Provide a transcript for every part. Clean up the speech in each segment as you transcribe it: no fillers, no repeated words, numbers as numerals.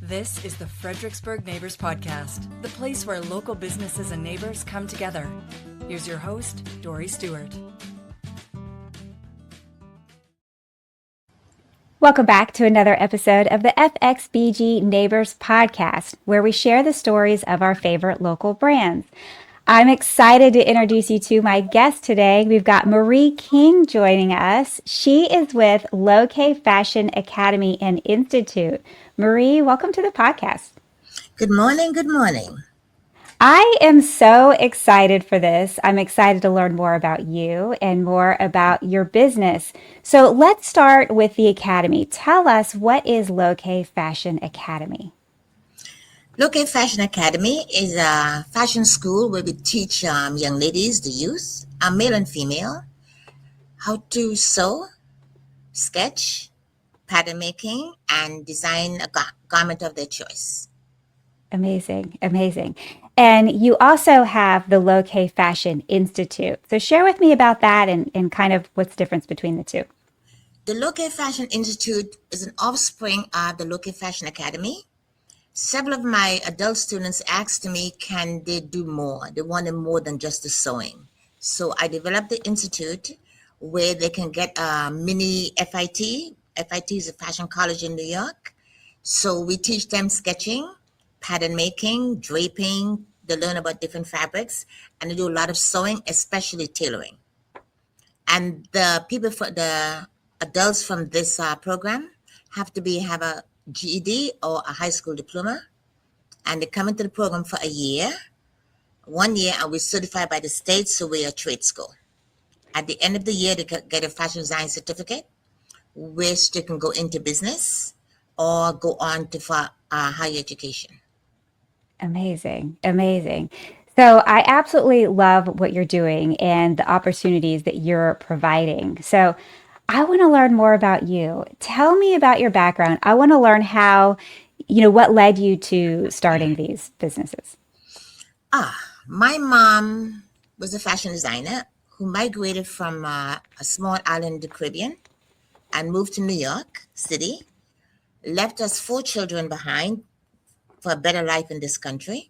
This is the Fredericksburg Neighbors Podcast, the place where local businesses and neighbors come together. Here's your host, Dory Stewart. Welcome back to another episode of the FXBG Neighbors Podcast, where we share the stories of our favorite local brands. I'm excited to introduce you to my guest today. We've got Marie King joining us. She is with Low-K Fashion Academy and Institute. Marie, welcome to the podcast. Good morning. Good morning. I am so excited for this. I'm excited to learn more about you and more about your business. So let's start with the Academy. Tell us, what is Low-K Fashion Academy? Low-K Fashion Academy is a fashion school where we teach young ladies, the youth, male and female, how to sew, sketch, pattern making, and design a garment of their choice. Amazing, amazing. And you also have the Low-K Fashion Institute. So share with me about that and kind of what's the difference between the two. The Low-K Fashion Institute is an offspring of the Low-K Fashion Academy. Several of my adult students asked me, can they do more? They wanted more than just the sewing. So I developed the institute where they can get a mini FIT. FIT is a fashion college in New York. So we teach them sketching, pattern making, draping. They learn about different fabrics, and they do a lot of sewing, especially tailoring. And the people, for the adults from this program have a GED or a high school diploma, and they come into the program for a year, 1 year, and we're certified by the state, so we're a trade school. At the end of the year, they get a fashion design certificate, which they can go into business or go on to for higher education. Amazing, amazing. So I absolutely love what you're doing and the opportunities that you're providing. So I want to learn more about you. Tell me about your background. I want to learn how, what led you to starting these businesses. My mom was a fashion designer who migrated from a small island in the Caribbean and moved to New York City, left us 4 children behind for a better life in this country.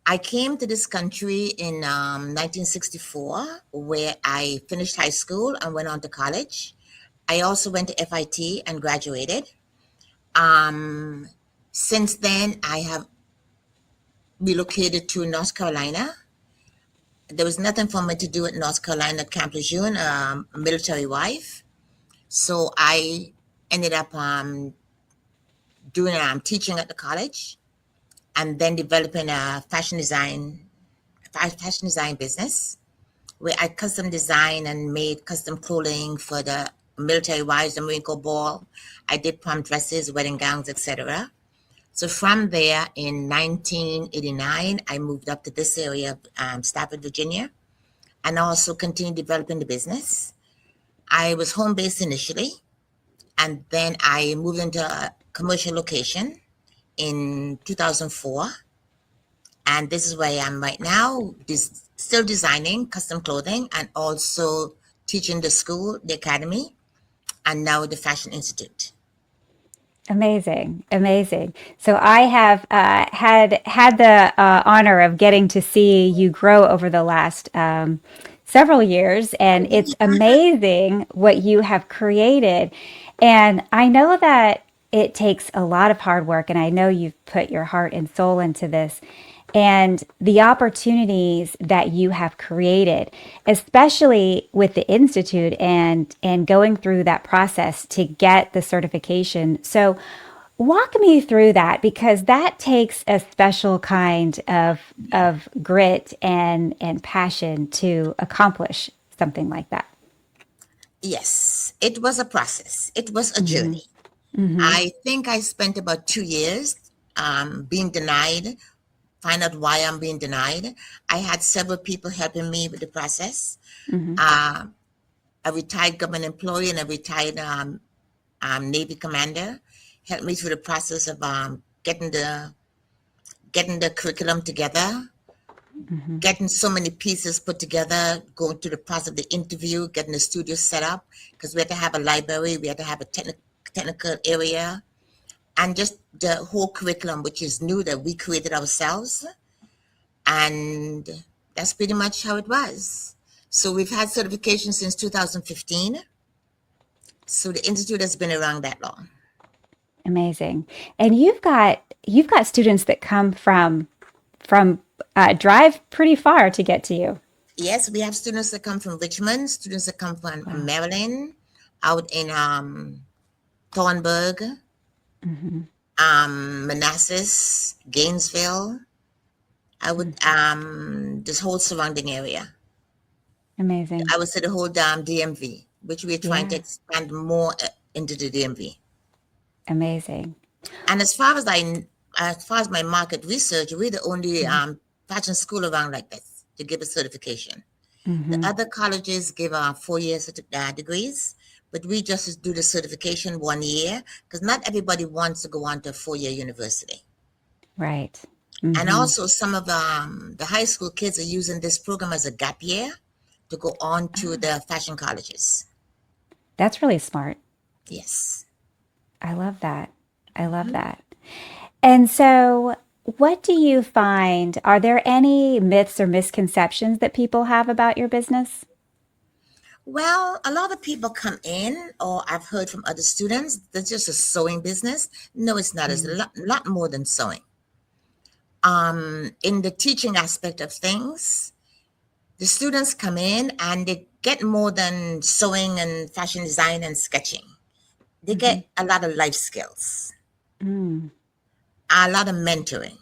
I came to this country in 1964, where I finished high school and went on to college. I also went to FIT and graduated. Since then, I have relocated to North Carolina. There was nothing for me to do at North Carolina Camp Lejeune, a military wife. So I ended up teaching at the college, and then developing a fashion design business where I custom designed and made custom clothing for the military wives, the Marine Corps ball. I did prom dresses, wedding gowns, etc. So from there, in 1989, I moved up to this area of Stafford, Virginia, and also continued developing the business. I was home-based initially, and then I moved into a commercial location in 2004, and this is where I am right now, still designing custom clothing and also teaching the school, the academy, and now the Fashion Institute. Amazing, amazing. So I have had the honor of getting to see you grow over the last several years, and it's amazing what you have created. And I know that it takes a lot of hard work, and I know you've put your heart and soul into this. And the opportunities that you have created, especially with the Institute and going through that process to get the certification. So walk me through that, because that takes a special kind of grit and passion to accomplish something like that. Yes, it was a process. It was a journey. Mm-hmm. I think I spent about 2 years being denied, find out why I'm being denied. I had several people helping me with the process. Mm-hmm. A retired government employee and a retired Navy commander helped me through the process of getting the curriculum together, mm-hmm. getting so many pieces put together, going through the process of the interview, getting the studio set up, because we had to have a library, we had to have a technical area, and just the whole curriculum, which is new that we created ourselves. And that's pretty much how it was. So we've had certification since 2015. So the institute has been around that long. Amazing. And you've got students that come from drive pretty far to get to you. Yes, we have students that come from Richmond, students that come from Wow. Maryland, out in Thornburg, Hmm. Manassas, Gainesville. I would this whole surrounding area. Amazing. I would say the whole DMV, which we're trying to Yeah. expand more into the DMV. Amazing. And as far as my market research, we're the only fashion school around like this to give a certification. The Hmm. other colleges give 4 year degrees, but we just do the certification 1 year because not everybody wants to go on to a 4 year university. Right. And Hmm. also, some of the high school kids are using this program as a gap year to go on to the fashion colleges. That's really smart. Yes. I love that. I love Mhm. that. And so, what do you find? Are there any myths or misconceptions that people have about your business? Well, a lot of people come in, or I've heard from other students, that's just a sewing business. No, it's not. It's a Mm. lot more than sewing. In the teaching aspect of things, the students come in and they get more than sewing and fashion design and sketching. They Hmm. get a lot of life skills, Mm. a lot of mentoring,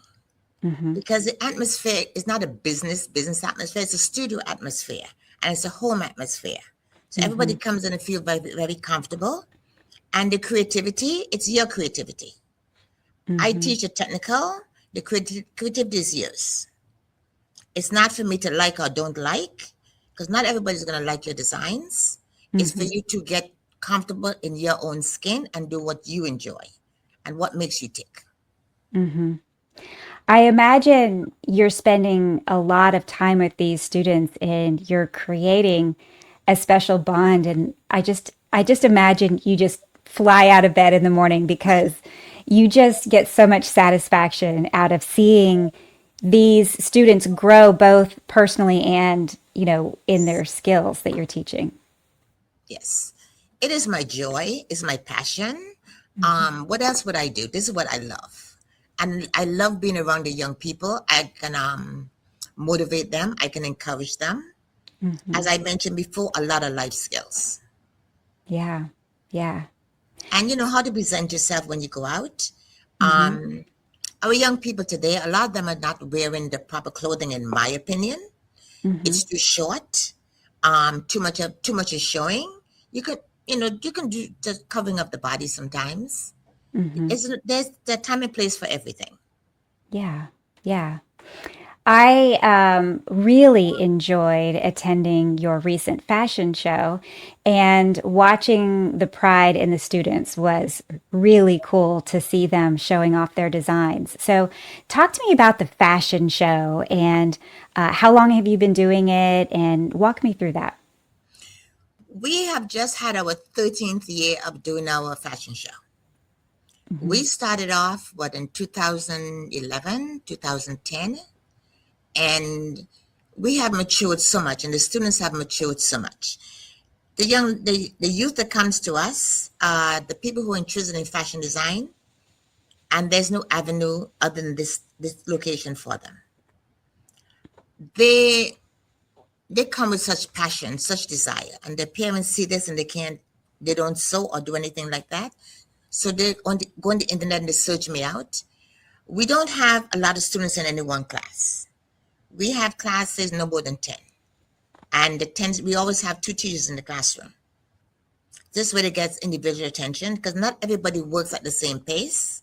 Hmm. because the atmosphere is not a business atmosphere. It's a studio atmosphere and it's a home atmosphere. So everybody Hmm. comes in and feel very, very comfortable. And the creativity, it's your creativity. I Hmm. teach a technical, the creativity is yours. It's not for me to like or don't like, because not everybody's going to like your designs. It's for Hmm. you to get comfortable in your own skin and do what you enjoy and what makes you tick. Hmm. I imagine you're spending a lot of time with these students and you're creating a special bond. And I just imagine you just fly out of bed in the morning because you just get so much satisfaction out of seeing these students grow both personally and, in their skills that you're teaching. Yes. It is my joy, it's my passion. Hmm. What else would I do? This is what I love. And I love being around the young people. I can motivate them, I can encourage them. Hmm. As I mentioned before, a lot of life skills. Yeah. Yeah. And you know how to present yourself when you go out. Hmm. Our young people today, a lot of them are not wearing the proper clothing, in my opinion. Hmm. It's too short. Too much is showing. You could, you can do just covering up the body sometimes. Hmm. There's the time and place for everything. Yeah. Yeah. I really enjoyed attending your recent fashion show, and watching the pride in the students was really cool to see them showing off their designs. So, talk to me about the fashion show and how long have you been doing it, and walk me through that. We have just had our 13th year of doing our fashion show. Hmm. We started off, in 2011, 2010, and we have matured so much, and the students have matured so much. The youth that comes to us, the people who are interested in fashion design, and there's no avenue other than this location for them. They they come with such passion, such desire, and their parents see this and they don't sew or do anything like that. So they go on the internet and they search me out. We don't have a lot of students in any one class. We have classes no more than 10. And we always have two teachers in the classroom. This way it gets individual attention because not everybody works at the same pace.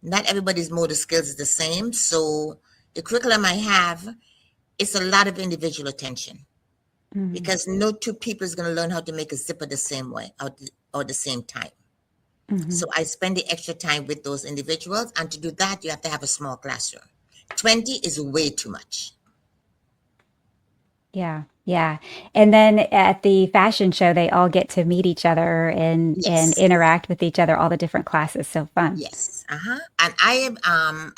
Not everybody's motor skills is the same. So the curriculum I have, it's a lot of individual attention Hmm. because no two people is going to learn how to make a zipper the same way or the same time. Hmm. So I spend the extra time with those individuals. And to do that, you have to have a small classroom. 20 is way too much. Yeah. Yeah. And then at the fashion show, they all get to meet each other and Yes. interact with each other, all the different classes. So fun. Yes. Uh-huh. And I have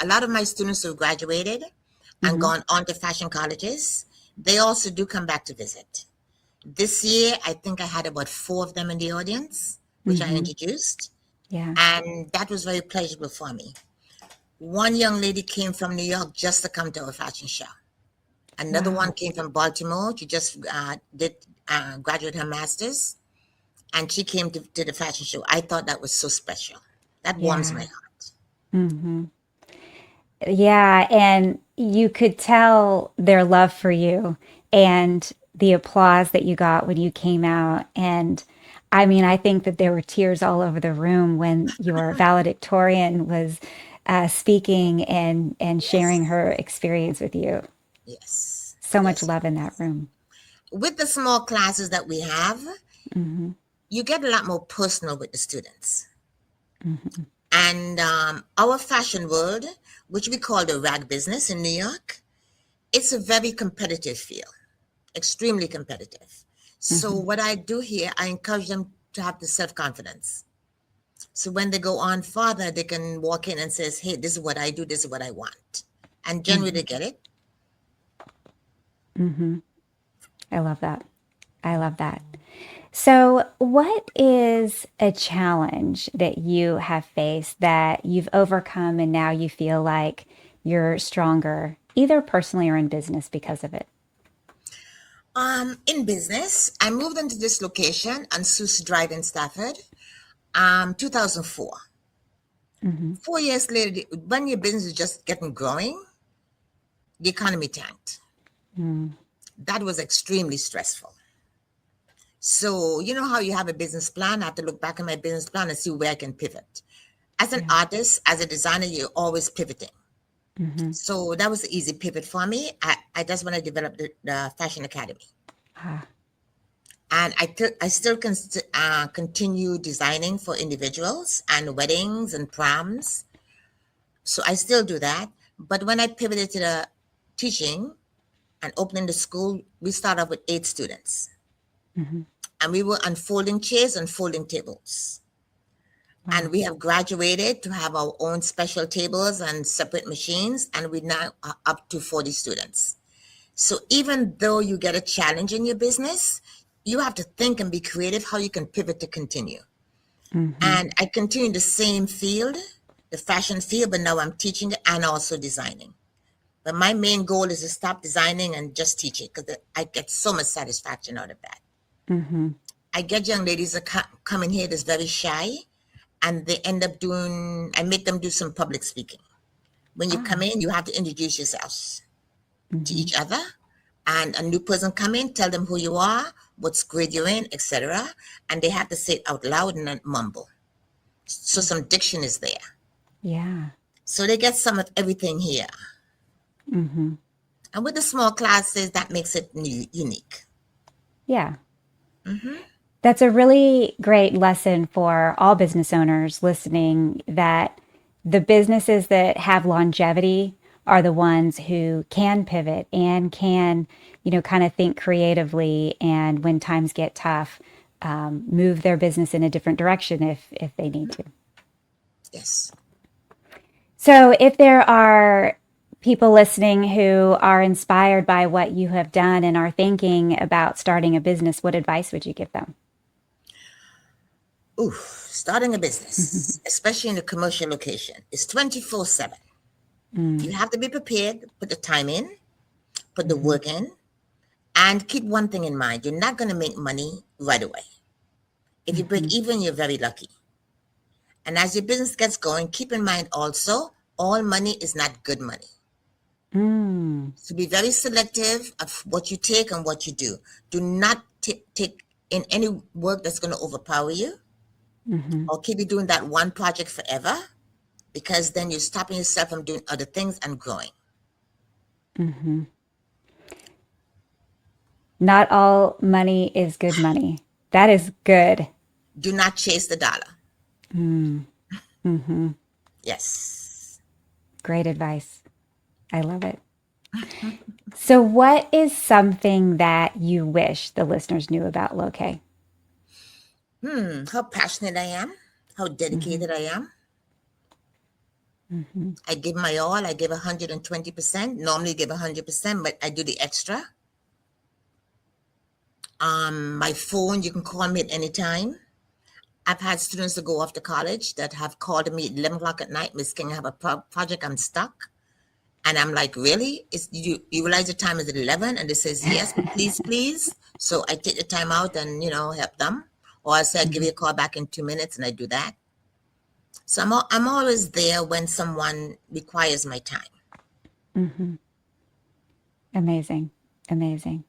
a lot of my students who graduated and Hmm. gone on to fashion colleges. They also do come back to visit. This year, I think I had about four of them in the audience, which I Hmm. introduced, Yeah. and that was very pleasurable for me. One young lady came from New York just to come to our fashion show. Another one Wow. came from Baltimore. She just did graduate her master's, and she came to the fashion show. I thought that was so special. That warms my Yeah. heart. Hmm. Yeah. And you could tell their love for you and the applause that you got when you came out. And I mean, I think that there were tears all over the room when your valedictorian was speaking and sharing Yes, her experience with you. yes, So much yes. love in that room. With the small classes that we have, Hmm. you get a lot more personal with the students. Hmm. And our fashion world, which we call the rag business in New York, it's a very competitive field, extremely competitive. So Hmm. what I do here, I encourage them to have the self-confidence. So when they go on further, they can walk in and says, "Hey, this is what I do. This is what I want," and generally Hmm. they get it. Hmm. I love that. I love that. So, what is a challenge that you have faced that you've overcome and now you feel like you're stronger, either personally or in business because of it? In business, I moved into this location on Seuss Drive in Stafford, 2004. Hmm. 4 years later, when your business is just getting growing, the economy tanked. Mm. That was extremely stressful. So, you know how you have a business plan? I have to look back at my business plan and see where I can pivot. As an Yeah. artist, as a designer, you're always pivoting. Hmm. So that was the easy pivot for me. I just want to develop the Fashion Academy. Ah. And I still continue designing for individuals and weddings and proms. So I still do that. But when I pivoted to the teaching and opening the school, we started off with 8 students. Hmm. And we were unfolding chairs and folding tables. And Wow. we have graduated to have our own special tables and separate machines. And we now are up to 40 students. So even though you get a challenge in your business, you have to think and be creative how you can pivot to continue. Hmm. And I continue in the same field, the fashion field, but now I'm teaching it and also designing. But my main goal is to stop designing and just teach it because I get so much satisfaction out of that. Hmm. I get young ladies that come in here that's very shy and they end up doing, I make them do some public speaking. When you come Ah. in, you have to introduce yourselves to Hmm. each other, and a new person come in, tell them who you are, what grade you're in, etc., and they have to say it out loud and not mumble. So some diction is there. Yeah. So they get some of everything here. Hmm. And with the small classes, that makes it unique. Yeah. That's a really great lesson for all business owners listening that the businesses that have longevity are the ones who can pivot and can, kind of think creatively and when times get tough, move their business in a different direction if they need to. Yes. So, if there are people listening who are inspired by what you have done and are thinking about starting a business, what advice would you give them? Ooh, starting a business, especially in a commercial location, is 24/7. You Mm. have to be prepared, put the time in, put the Hmm. work in, and keep one thing in mind. You're not going to make money right away. If you break Hmm. even, you're very lucky. And as your business gets going, keep in mind also, all money is not good money. Mm. So be very selective of what you take and what you do. Do not take in any work that's going to overpower you Hmm. or keep you doing that one project forever, because then you're stopping yourself from doing other things and growing. Hmm. Not all money is good money. That is good. Do not chase the dollar. Mm. Hmm. Yes. Great advice. I love it. So, what is something that you wish the listeners knew about Loke? How passionate I am, how Hmm. dedicated I am. Hmm. I give my all. I give 120%. Normally give 100%, but I do the extra. My phone, you can call me at any time. I've had students that go off to college that have called me at 11 o'clock at night. Miss King, I have a project, I'm stuck. And I'm like, really? You realize the time is at 11? And they says, yes, but please, please. So I take the time out and, help them. Or I say, I'll give you a call back in 2 minutes, and I do that. So I'm always there when someone requires my time. Hmm. Amazing. Amazing.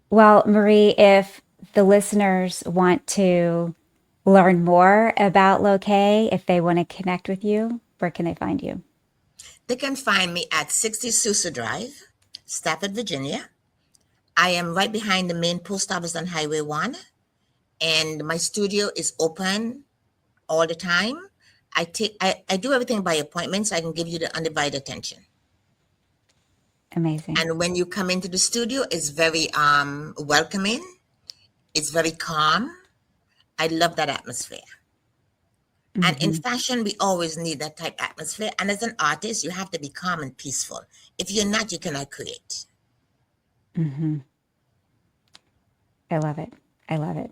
Well, Marie, if the listeners want to learn more about Loke, if they want to connect with you, where can they find you? They can find me at 60 Sousa Drive, Stafford, Virginia. I am right behind the main post office on Highway 1, and my studio is open all the time. I do everything by appointment, so I can give you the undivided attention. Amazing. And when you come into the studio, it's very welcoming. It's very calm. I love that atmosphere. And in Hmm. fashion, we always need that type of atmosphere. And as an artist, you have to be calm and peaceful. If you're not, you cannot create. Hmm. I love it. I love it.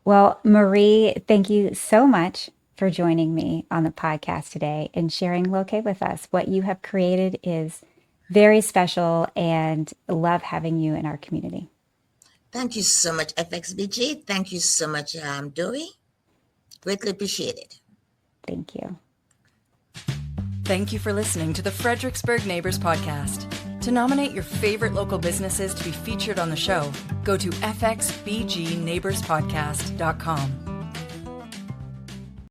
Well, Marie, thank you so much for joining me on the podcast today and sharing Loke with us. What you have created is very special and love having you in our community. Thank you so much, FXBG. Thank you so much, Dory. Greatly appreciated. Thank you. Thank you for listening to the Fredericksburg Neighbors Podcast. To nominate your favorite local businesses to be featured on the show, go to fxbgneighborspodcast.com.